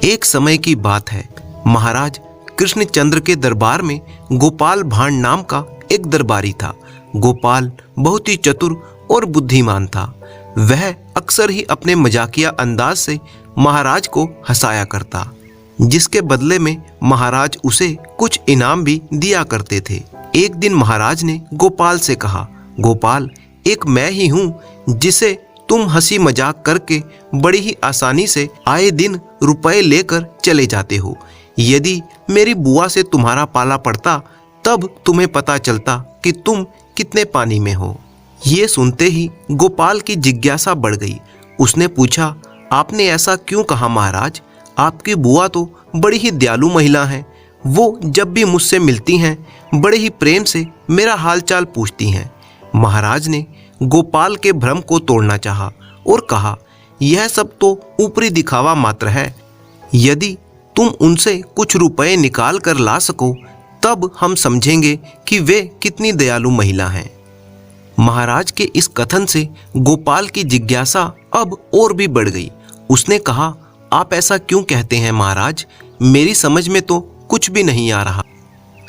एक समय की बात है, महाराज कृष्णचंद्र के दरबार में गोपाल भांड नाम का एक दरबारी था। गोपाल बहुत ही चतुर और बुद्धिमान था। वह अक्सर ही अपने मजाकिया अंदाज से महाराज को हंसाया करता, जिसके बदले में महाराज उसे कुछ इनाम भी दिया करते थे। एक दिन महाराज ने गोपाल से कहा, गोपाल, एक मैं ही हूँ जिसे तुम हंसी मजाक करके बड़ी ही आसानी से आए दिन रुपए लेकर चले जाते हो। यदि मेरी बुआ से तुम्हारा पाला पड़ता तब तुम्हें पता चलता कि तुम कितने पानी में हो। ये सुनते ही गोपाल की जिज्ञासा बढ़ गई। उसने पूछा, आपने ऐसा क्यों कहा महाराज? आपकी बुआ तो बड़ी ही दयालु महिला हैं। वो जब भी मुझसे मिलती हैं बड़े ही प्रेम से मेरा हालचाल पूछती हैं। महाराज ने गोपाल के भ्रम को तोड़ना चाहा और कहा, यह सब तो ऊपरी दिखावा मात्र है। यदि तुम उनसे कुछ रुपए निकाल कर ला सको तब हम समझेंगे कि वे कितनी दयालु महिला हैं। महाराज के इस कथन से गोपाल की जिज्ञासा अब और भी बढ़ गई। उसने कहा, आप ऐसा क्यों कहते हैं महाराज? मेरी समझ में तो कुछ भी नहीं आ रहा।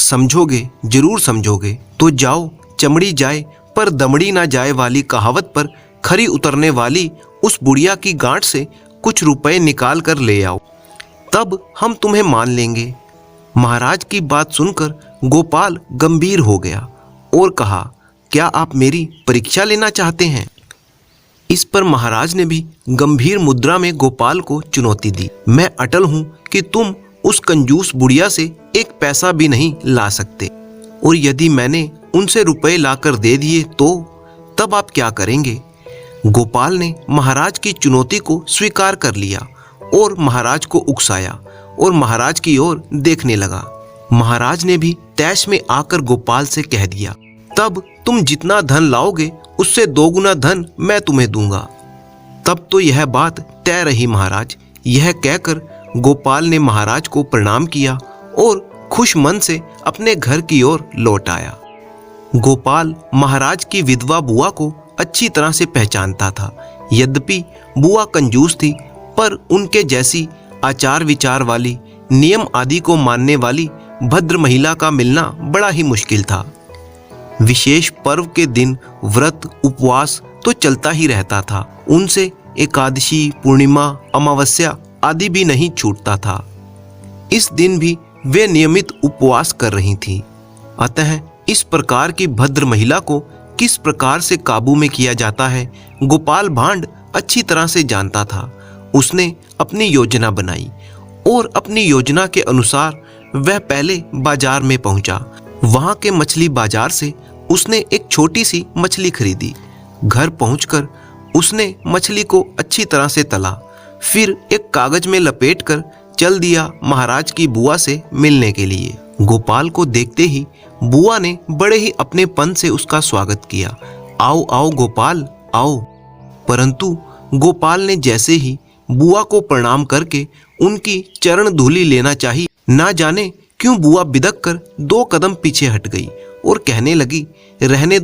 समझोगे, जरूर समझोगे। तो जाओ, चमड़ी जाए पर दमड़ी ना जाए वाली कहावत पर खरी उतरने वाली उस बुढ़िया की गांठ से कुछ रुपए निकाल कर ले आओ, तब हम तुम्हें मान लेंगे। महाराज की बात सुनकर गोपाल गंभीर हो गया और कहा, क्या आप मेरी परीक्षा लेना चाहते हैं? इस पर महाराज ने भी गंभीर मुद्रा में गोपाल को चुनौती दी। मैं अटल हूं कि तुम उस कंजूस बुढ़िया से एक पैसा भी नहीं ला सकते, और यदि मैंने उनसे रुपए लाकर दे दिए तो तब आप क्या करेंगे? गोपाल ने महाराज की चुनौती को स्वीकार कर लिया और महाराज को उकसाया और महाराज की ओर देखने लगा। महाराज ने भी तैश में आकर गोपाल से कह दिया, तब तुम जितना धन लाओगे उससे 2 गुना धन मैं तुम्हें दूंगा। तब तो यह बात तय रही महाराज। यह कहकर गोपाल ने महाराज को प्रणाम किया और खुश मन से अपने घर की ओर लौट आया। गोपाल महाराज की विधवा बुआ को अच्छी तरह से पहचानता था। यद्यपि बुआ कंजूस थी, पर उनके जैसी आचार विचार वाली, नियम आदि को मानने वाली भद्र महिला का मिलना बड़ा ही मुश्किल था। विशेष पर्व के दिन व्रत उपवास तो चलता ही रहता था। उनसे एकादशी, पूर्णिमा, अमावस्या आदि भी नहीं छूटता था। इस दिन भी वे नियमित उपवास कर रही थीं। अतः इस प्रकार की भद्र महिला को किस प्रकार से काबू में किया जाता है, गोपाल भांड अच्छी तरह से जानता था। उसने अपनी योजना बनाई और अपनी योजना के अनुसार वह पहले बाजार में पहुंचा। वहां के मछली बाजार से उसने एक छोटी सी मछली खरीदी। घर पहुंचकर उसने मछली को अच्छी तरह से तला, फिर एक कागज में लपेटकर चल दिया महाराज की बुआ से मिलने के लिए। गोपाल को देखते ही बुआ ने बड़े ही अपनेपन से उसका स्वागत किया। आओ आओ गोपाल, आओ। परंतु गोपाल ने जैसे ही बुआ को प्रणाम करके उनकी चरण धूलि लेना चाहिए, ना जाने क्यों बुआ बिदक कर 2 कदम पीछे हट गई और कहने लगी, रहने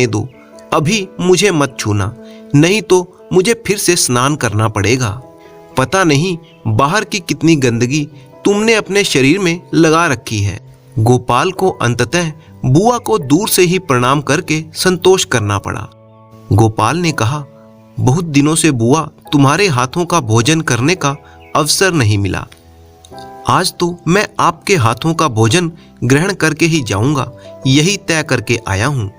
दो, अभी मुझे मत छूना, नहीं तो मुझे फिर से स्नान करना पड़ेगा। पता नहीं बाहर की कितनी गंदगी तुमने अपने शरीर में लगा रखी है। गोपाल को अंततः बुआ को दूर से ही प्रणाम करके संतोष करना पड़ा। गोपाल ने कहा, बहुत दिनों से बुआ तुम्हारे हाथों का भोजन करने का अवसर नहीं मिला। आज तो मैं आपके हाथों का भोजन ग्रहण करके ही जाऊंगा, यही तय करके आया हूं।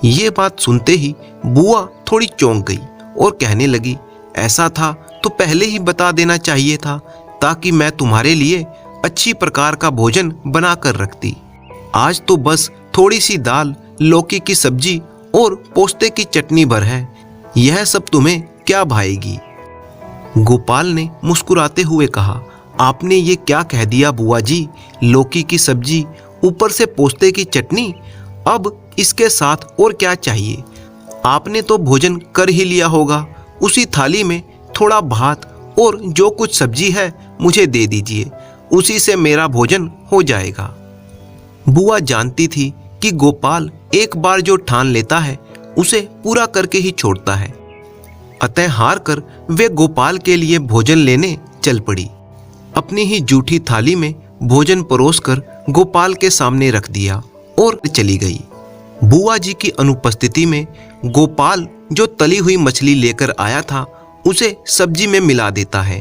ये बात सुनते ही बुआ थोड़ी चौंक गई और कहने लगी, ऐसा था तो पहले ही बता देना चाहिए था, ताकि मैं तुम्हारे लिए अच्छी प्रकार का भोजन बना कर रखती। आज तो बस थोड़ी सी दाल, लौकी की सब्जी और पोस्ते की चटनी भर है, यह सब तुम्हें क्या भाएगी? गोपाल ने मुस्कुराते हुए कहा, आपने ये क्या कह दिया बुआ जी? लौकी की सब्जी, ऊपर से पोस्ते की चटनी, अब इसके साथ और क्या चाहिए? आपने तो भोजन कर ही लिया होगा। उसी थाली में थोड़ा भात और जो कुछ सब्जी है मुझे दे दीजिए, उसी से मेरा भोजन हो जाएगा। बुआ जानती थी कि गोपाल एक बार जो ठान लेता है उसे पूरा करके ही छोड़ता है। अतः हार कर वे गोपाल के लिए भोजन लेने चल पड़ी। अपनी ही जूठी थाली में भोजन परोसकर गोपाल के सामने रख दिया और चली गई। बुआ जी की अनुपस्थिति में गोपाल जो तली हुई मछली लेकर आया था उसे सब्जी में मिला देता है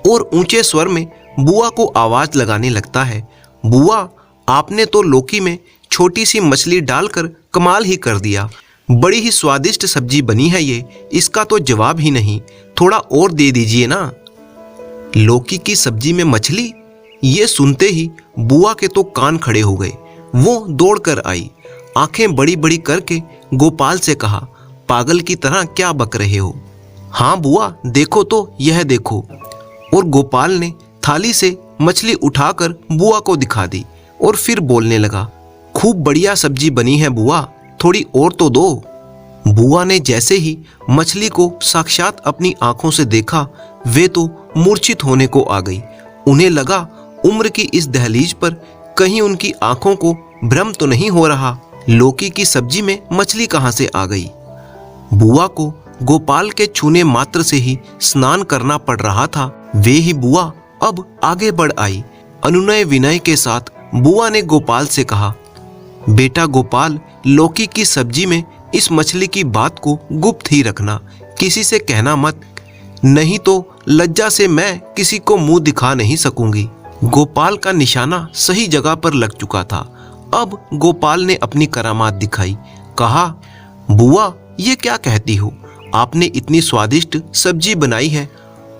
और ऊंचे स्वर में बुआ को आवाज लगाने लगता है, बुआ, आपने तो लौकी में छोटी सी मछली डालकर कमाल ही कर दिया। बड़ी ही स्वादिष्ट सब्जी बनी है ये, इसका तो जवाब ही नहीं, थोड़ा और दे दीजिए ना। लौकी की सब्जी में मछली? ये सुनते ही बुआ के तो कान खड़े हो गए। वो दौड़कर आई, आंखें बड़ी बड़ी करके गोपाल से कहा, पागल की तरह क्या बक रहे हो? हाँ बुआ, देखो तो, यह देखो। और गोपाल ने थाली से मछली उठाकर बुआ को दिखा दी और फिर बोलने लगा, खूब बढ़िया सब्जी बनी है बुआ, थोड़ी और तो दो। बुआ ने जैसे ही मछली को साक्षात अपनी आंखों से देखा, वे तो मूर्छित होने को आ गई। उन्हें लगा उम्र की इस दहलीज पर कहीं उनकी आंखों को भ्रम तो नहीं हो रहा, लौकी की सब्जी में मछली कहां से आ गई। बुआ को गोपाल के छूने मात्र से ही स्नान करना पड़ रहा था। वे ही बुआ अब आगे बढ़ आई। अनुनय विनय के साथ बुआ ने गोपाल से कहा, बेटा गोपाल, लौकी की सब्जी में इस मछली की बात को गुप्त ही रखना, किसी से कहना मत, नहीं तो लज्जा से मैं किसी को मुंह दिखा नहीं सकूंगी। गोपाल का निशाना सही जगह पर लग चुका था। अब गोपाल ने अपनी करामात दिखाई, कहा, बुआ, ये क्या कहती हो? आपने इतनी स्वादिष्ट सब्जी बनाई है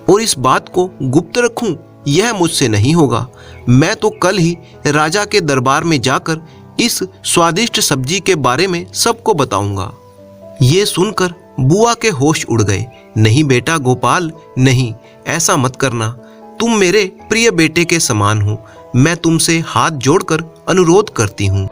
और इस बात को गुप्त रखूं? यह मुझसे नहीं होगा। मैं तो कल ही राजा के दरबार में जाकर इस स्वादिष्ट सब्जी के बारे में सबको बताऊंगा। ये सुनकर बुआ के होश उड़ गए। नहीं बेटा गोपाल, नहीं, ऐसा मत करना। तुम मेरे प्रिय बेटे के समान हो। मैं तुमसे हाथ जोड़कर अनुरोध करती हूँ।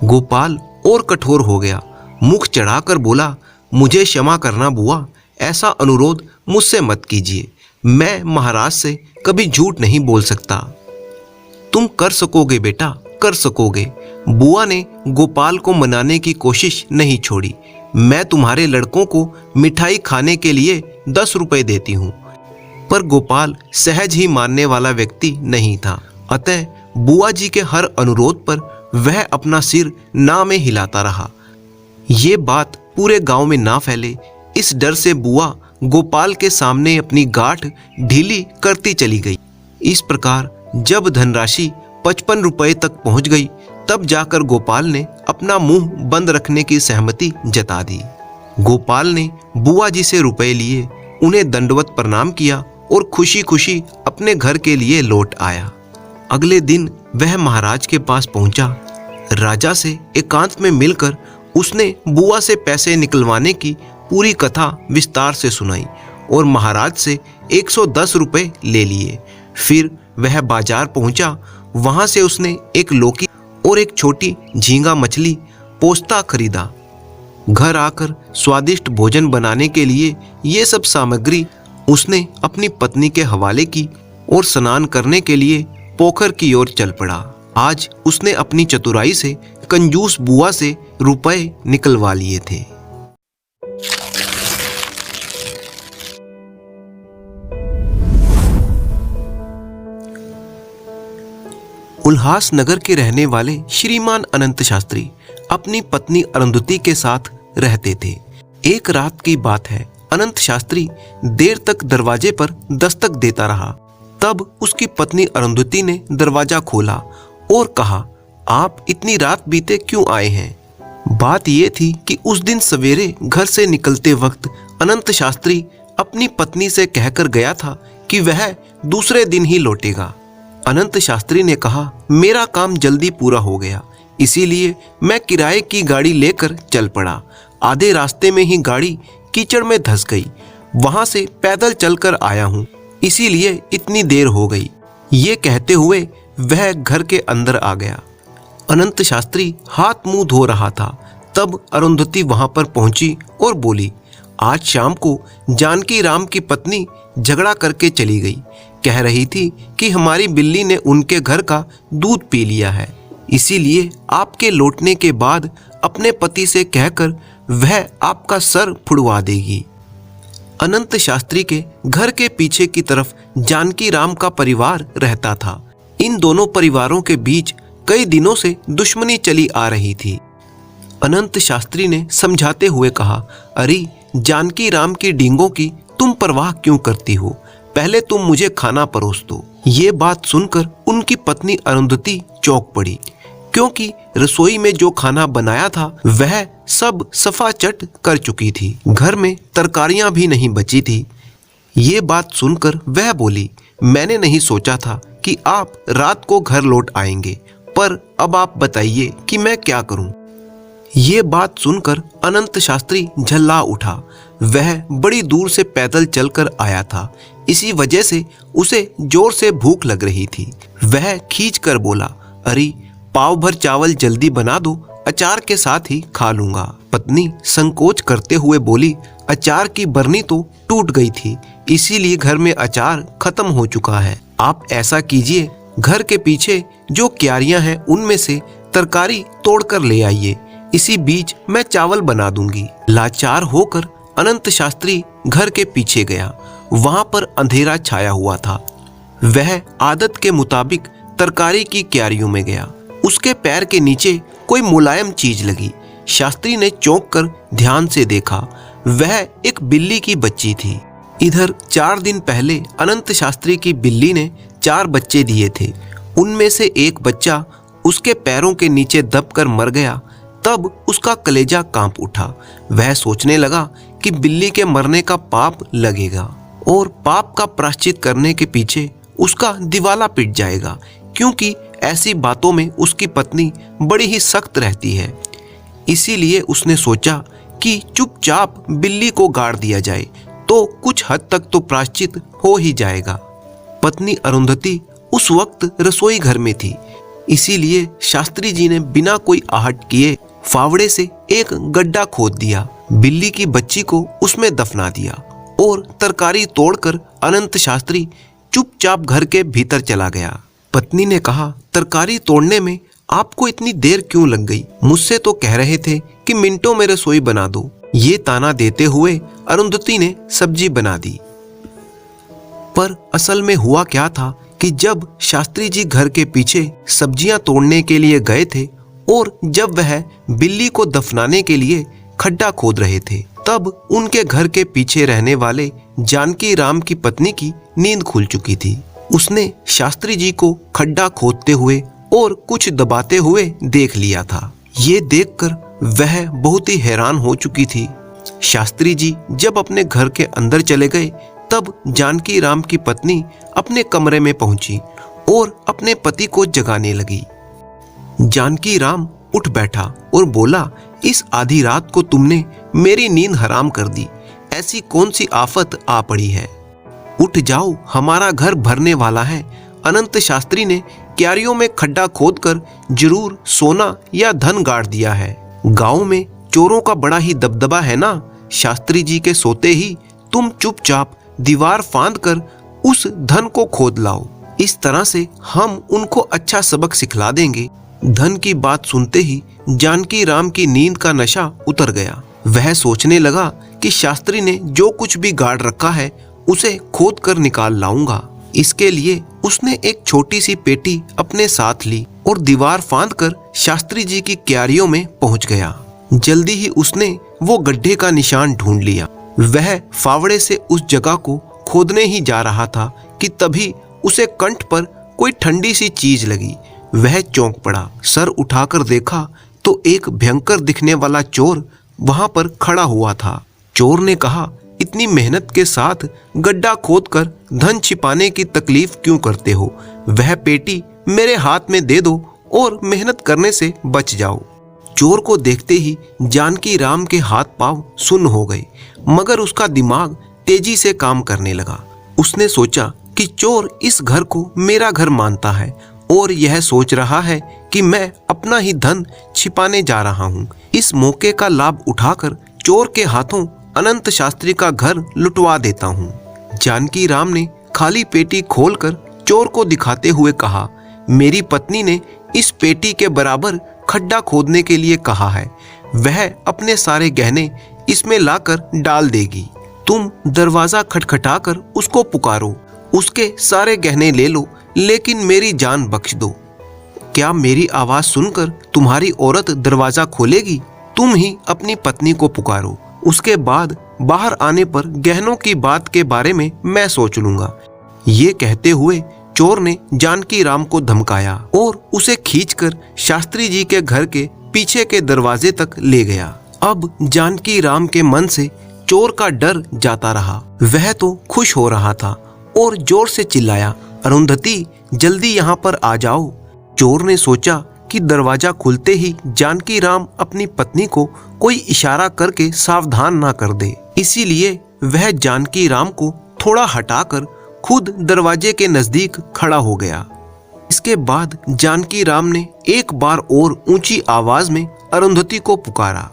गोपाल और कठोर हो गया, मुख चढ़ाकर बोला, मुझे क्षमा करना बुआ, ऐसा अनुरोध मुझसे मत कीजिए। मैं महाराज से कभी झूठ नहीं बोल सकता। तुम कर सकोगे बेटा, कर सकोगे। बुआ ने गोपाल को मनाने की कोशिश नहीं छोड़ी। मैं तुम्हारे लड़कों को मिठाई खाने के लिए 10 रुपए देती हूँ। पर गोपाल सहज ही मानने वाला व्यक्ति नहीं था, अतः बुआ जी के हर अनुरोध पर वह अपना सिर ना में हिलाता रहा। ये बात पूरे गांव में ना फैले, इस डर से बुआ गोपाल के सामने अपनी गांठ ढीली करती चली गई। इस प्रकार जब धनराशि 55 रुपए तक पहुंच गई, तब जाकर गोपाल ने अपना मुंह बंद रखने की सहमति जता दी। गोपाल ने बुआ जी से रुपए लिए, उन्हें दंडवत प्रणाम किया और खुशी खुशी अपने घर के लिए लौट आया। अगले दिन वह महाराज के पास पहुंचा। राजा से एकांत में मिलकर उसने बुआ से पैसे निकलवाने की पूरी कथा विस्तार से सुनाई और महाराज से 110 रुपए ले लिए। फिर वह बाजार पहुंचा। वहां से उसने एक लौकी और एक छोटी झींगा मछली पोस्ता खरीदा। घर आकर स्वादिष्ट भोजन बनाने के लिए ये सब सामग्री उसने अपनी पत्नी के हवाले की और स्नान करने के लिए पोखर की ओर चल पड़ा। आज उसने अपनी चतुराई से कंजूस बुआ से रुपए निकलवा लिए थे। उल्हासनगर के रहने वाले श्रीमान अनंत शास्त्री अपनी पत्नी अरुंधति के साथ रहते थे। एक रात की बात है, अनंत शास्त्री देर तक दरवाजे पर दस्तक देता रहा। तब उसकी पत्नी अरुंधति ने दरवाजा खोला और कहा, आप इतनी रात बीते क्यों आए हैं? बात यह थी कि उस दिन सवेरे घर से निकलते वक्त अनंत शास्त्री अपनी पत्नी से कहकर गया था कि वह दूसरे दिन ही लौटेगा। अनंत शास्त्री ने कहा, मेरा काम जल्दी पूरा हो गया, इसीलिए मैं किराए की गाड़ी लेकर चल पड़ा। आधे रास्ते में ही गाड़ी कीचड़ में धंस गई। वहां से पैदल चलकर आया हूँ, इसीलिए इतनी देर हो गई। ये कहते हुए वह घर के अंदर आ गया। अनंत शास्त्री हाथ मुंह धो रहा था। तब अरुंधति वहां पर पहुंची और बोली, आज शाम को जानकी राम की पत्नी झगड़ा करके चली गई। कह रही थी कि हमारी बिल्ली ने उनके घर का दूध पी लिया है, इसीलिए आपके लौटने के बाद अपने पति से कहकर वह आपका सर फुड़वा देगी। अनंत शास्त्री के घर के पीछे की तरफ जानकी राम का परिवार रहता था। इन दोनों परिवारों के बीच कई दिनों से दुश्मनी चली आ रही थी। अनंत शास्त्री ने समझाते हुए कहा, अरे जानकी राम की डींगों की तुम परवाह क्यों करती हो, पहले तुम मुझे खाना परोस दो। ये बात सुनकर उनकी पत्नी अरुंधति चौंक पड़ी, क्योंकि रसोई में जो खाना बनाया था वह सब सफाचट कर चुकी थी। घर में तरकारियां भी नहीं बची थी। ये बात सुनकर वह बोली, मैंने नहीं सोचा था कि आप रात को घर लौट आएंगे, पर अब आप बताइए कि मैं क्या करूं। ये बात सुनकर अनंत शास्त्री झल्ला उठा। वह बड़ी दूर से पैदल चलकर आया था, इसी वजह से उसे जोर से भूख लग रही थी। वह खींच कर बोला, अरे पाव भर चावल जल्दी बना दो, अचार के साथ ही खा लूंगा। पत्नी संकोच करते हुए बोली, अचार की बरनी तो टूट गई थी, इसीलिए घर में अचार खत्म हो चुका है। आप ऐसा कीजिए, घर के पीछे जो क्यारियां हैं उनमें से तरकारी तोड़कर ले आइए, इसी बीच मैं चावल बना दूंगी। लाचार होकर अनंत शास्त्री घर के पीछे गया। वहां पर अंधेरा छाया हुआ था। वह आदत के मुताबिक तरकारी की क्यारियों में गया। उसके पैर के नीचे कोई मुलायम चीज लगी। शास्त्री ने चौंक कर ध्यान से देखा, वह एक बिल्ली की बच्ची थी। इधर 4 दिन पहले अनंत शास्त्री की बिल्ली ने 4 बच्चे दिए थे। उनमें से एक बच्चा उसके पैरों के नीचे दबकर मर गया। तब उसका कलेजा कांप उठा। वह सोचने लगा कि बिल्ली के मरने का पाप लगेगा और पाप का प्रायश्चित करने के पीछे उसका दिवाला पिट जाएगा, क्योंकि ऐसी बातों में उसकी पत्नी बड़ी ही सख्त रहती है। इसीलिए उसने सोचा कि चुपचाप बिल्ली को गाड़ दिया जाए तो कुछ हद तक तो प्रायश्चित हो ही जाएगा। पत्नी अरुंधति उस वक्त रसोई घर में थी, इसीलिए शास्त्री जी ने बिना कोई आहट किए फावड़े से एक गड्ढा खोद दिया, बिल्ली की बच्ची को उसमें दफना दिया और तरकारी तोड़कर अनंत शास्त्री चुपचाप घर के भीतर चला गया। पत्नी ने कहा, तरकारी तोड़ने में आपको इतनी देर क्यों लग गई? मुझसे तो कह रहे थे कि मिनटों में रसोई बना दो। ये ताना देते हुए अरुंधति ने सब्जी बना दी। पर असल में हुआ क्या था कि जब शास्त्री जी घर के पीछे सब्जियां तोड़ने के लिए गए थे और जब वह बिल्ली को दफनाने के लिए खड्डा खोद रहे थे, तब उनके घर के पीछे रहने वाले जानकी राम की पत्नी की नींद खुल चुकी थी। उसने शास्त्री जी को खड्डा खोदते हुए और कुछ दबाते हुए देख लिया था। ये देखकर वह बहुत ही हैरान हो चुकी थी। शास्त्री जी जब अपने घर के अंदर चले गए, तब जानकी राम की पत्नी अपने कमरे में पहुंची और अपने पति को जगाने लगी। जानकी राम उठ बैठा और बोला, इस आधी रात को तुमने मेरी नींद हराम कर दी। ऐसी कौन सी आफत आ पड़ी है? उठ जाओ, हमारा घर भरने वाला है। अनंत शास्त्री ने क्यारियों में खड्डा खोदकर जरूर सोना या धन गाड़ दिया है। गांव में चोरों का बड़ा ही दबदबा है ना। शास्त्री जी के सोते ही तुम चुपचाप दीवार फांद कर उस धन को खोद लाओ। इस तरह से हम उनको अच्छा सबक सिखला देंगे। धन की बात सुनते ही जानकी राम की नींद का नशा उतर गया। वह सोचने लगा कि शास्त्री ने जो कुछ भी गाड़ रखा है उसे खोद कर निकाल लाऊंगा। इसके लिए उसने एक छोटी सी पेटी अपने साथ ली और दीवार फांद कर शास्त्री जी की क्यारियों में पहुंच गया। जल्दी ही उसने वो गड्ढे का निशान ढूंढ लिया। वह फावड़े से उस जगह को खोदने ही जा रहा था कि तभी उसे कंठ पर कोई ठंडी सी चीज लगी। वह चौंक पड़ा। सर उठाकर देखा तो एक भयंकर दिखने वाला चोर वहां पर खड़ा हुआ था। चोर ने कहा, इतनी मेहनत के साथ गड्ढा खोदकर धन छिपाने की तकलीफ क्यों करते हो? वह पेटी मेरे हाथ में दे दो और मेहनत करने से बच जाओ। चोर को देखते ही जानकी राम के हाथ पांव सुन्न हो गए, मगर उसका दिमाग तेजी से काम करने लगा। उसने सोचा कि चोर इस घर को मेरा घर मानता है और यह सोच रहा है कि मैं अपना ही धन छिपाने जा रहा हूँ। इस मौके का लाभ उठाकर चोर के हाथों अनंत शास्त्री का घर लुटवा देता हूँ। जानकी राम ने खाली पेटी खोलकर चोर को दिखाते हुए कहा, मेरी पत्नी ने इस पेटी के बराबर खड्डा खोदने के लिए कहा है। वह अपने सारे गहने इसमें लाकर डाल देगी। तुम दरवाजा खटखटाकर उसको पुकारो, उसके सारे गहने ले लो, लेकिन मेरी जान बख्श दो। क्या मेरी आवाज सुनकर तुम्हारी औरत दरवाजा खोलेगी? तुम ही अपनी पत्नी को पुकारो, उसके बाद बाहर आने पर गहनों की बात के बारे में मैं सोच लूंगा। ये कहते हुए चोर ने जानकी राम को धमकाया और उसे खींचकर शास्त्री जी के घर के पीछे के दरवाजे तक ले गया। अब जानकी राम के मन से चोर का डर जाता रहा। वह तो खुश हो रहा था और जोर से चिल्लाया, अरुंधति, जल्दी यहाँ पर आ जाओ। चोर ने सोचा कि दरवाजा खुलते ही जानकी राम अपनी पत्नी को कोई इशारा करके सावधान ना कर दे, इसीलिए वह जानकी राम को थोड़ा हटाकर खुद दरवाजे के नजदीक खड़ा हो गया। इसके बाद जानकी राम ने एक बार और ऊंची आवाज में अरुंधति को पुकारा।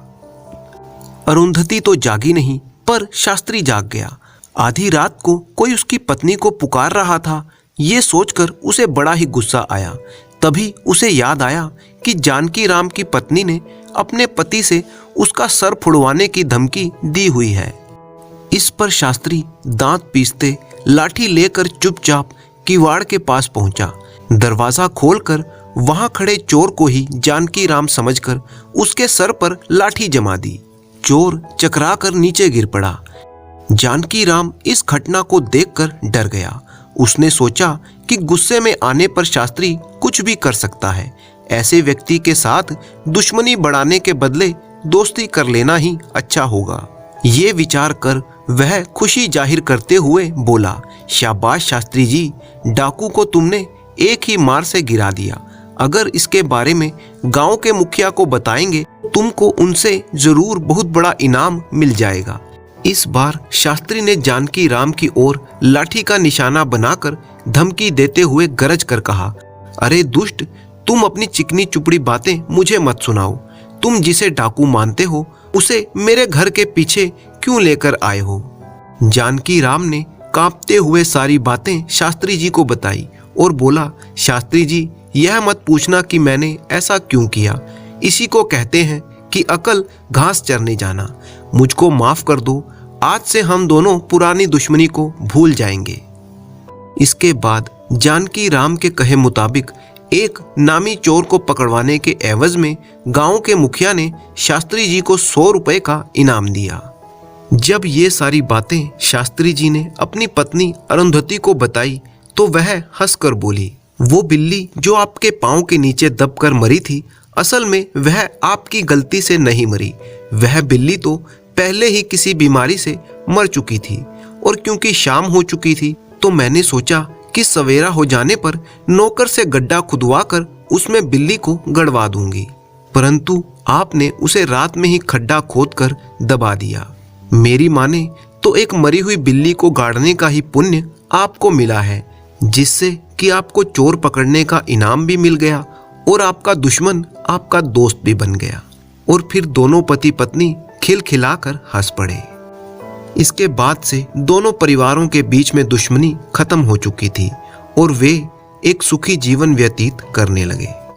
अरुंधति तो जागी नहीं, पर शास्त्री जाग गया। आधी रात को कोई उसकी पत्नी को पुकार रहा था, ये सोचकर उसे बड़ा ही गुस्सा आया। तभी उसे याद आया कि जानकी राम की पत्नी ने अपने पति से उसका सर फुड़वाने की धमकी दी हुई है। इस पर शास्त्री दांत पीसते लाठी लेकर चुपचाप किवाड़ के पास पहुंचा। दरवाजा खोलकर वहां खड़े चोर को ही जानकी राम समझकर उसके सर पर लाठी जमा दी। चोर चकरा कर नीचे गिर पड़ा। जानकी राम इस घटना को देखकर डर गया। उसने सोचा कि गुस्से में आने पर शास्त्री कुछ भी कर सकता है। ऐसे व्यक्ति के साथ दुश्मनी बढ़ाने के बदले दोस्ती कर लेना ही अच्छा होगा। ये विचार कर वह खुशी जाहिर करते हुए बोला, शाबाश शास्त्री जी, डाकू को तुमने एक ही मार से गिरा दिया। अगर इसके बारे में गांव के मुखिया को बताएंगे, तुमको उनसे जरूर बहुत बड़ा इनाम मिल जाएगा। इस बार शास्त्री ने जानकी राम की ओर लाठी का निशाना बनाकर धमकी देते हुए गरज कर कहा, अरे दुष्ट, तुम अपनी चिकनी चुपड़ी बातें मुझे मत सुनाओ। तुम जिसे डाकू मानते हो उसे मेरे घर के पीछे क्यों लेकर आए हो? जानकी राम ने कांपते हुए सारी बातें शास्त्री जी को बताई और बोला, शास्त्री जी, यह मत पूछना कि मैंने ऐसा क्यों किया। इसी को कहते हैं कि अकल घास चरने जाना। मुझको माफ कर दो, आज से हम दोनों पुरानी दुश्मनी को भूल जाएंगे। इसके बाद जानकी राम के कहे मुताबिक एक नामी चोर को पकड़वाने के एवज में गांव के मुखिया ने शास्त्री जी को 100 रुपए का इनाम दिया। जब ये सारी बातें शास्त्री जी ने अपनी पत्नी अरुंधति को बताई तो वह हंसकर बोली, वो बिल्ली जो आपके पांव के नीचे दबकर मरी थी, असल में वह आपकी गलती से नहीं मरी। वह बिल्ली तो पहले ही किसी बीमारी से मर चुकी थी और क्योंकि शाम हो चुकी थी तो मैंने सोचा कि सवेरा हो जाने पर नौकर से गड्ढा खुदवाकर उसमें बिल्ली को गड़वा दूंगी, परंतु आपने उसे रात में ही खड्डा खोदकर दबा दिया। मेरी माने तो एक मरी हुई बिल्ली को गाड़ने का ही पुण्य आपको मिला है, जिससे कि आपको चोर पकड़ने का इनाम भी मिल गया और आपका दुश्मन आपका दोस्त भी बन गया। और फिर दोनों पति पत्नी खिलखिलाकर हंस पड़े। इसके बाद से दोनों परिवारों के बीच में दुश्मनी खत्म हो चुकी थी और वे एक सुखी जीवन व्यतीत करने लगे।